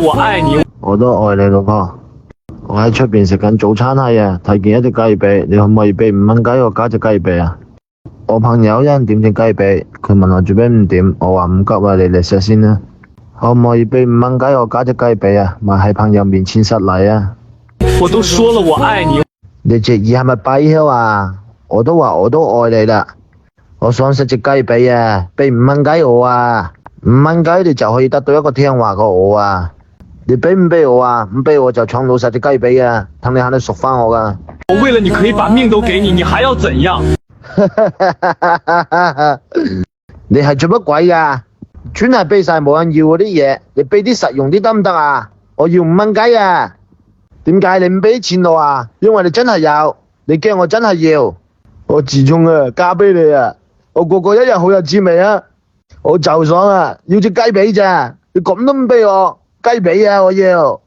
我愛你。我都愛你老婆。我喺出邊食緊早餐係啊，睇見一隻雞髀，你可唔可以俾5蚊雞我加隻雞髀啊？我朋友一人點隻雞髀，佢問我做咩唔點，我話唔急啊，你嚟食先啦。可唔可以俾5蚊雞我加隻雞髀啊？咪喺朋友面前失禮啊！我都說了我愛你。你隻耳係咪跛啊？我都話我都愛你啦。我想食隻雞髀啊，俾5蚊雞我啊！5蚊雞你就可以得到一個聽話個我啊！你俾唔俾我啊？唔俾我就搶老實隻雞髀啊！等你肯定熟翻我噶。我為了你可以把命都給你，你還要怎樣？你係做乜鬼噶？專係俾晒冇人要嗰啲嘢，你俾啲實用啲得唔得啊？我要5蚊雞啊！點解你唔俾錢我啊？因為你真係有，你驚我真係要。我自從啊嫁俾你啊，我個個一日好有滋味啊！我就爽啊，要隻雞髀咋？你咁都唔俾我雞髀啊！我要。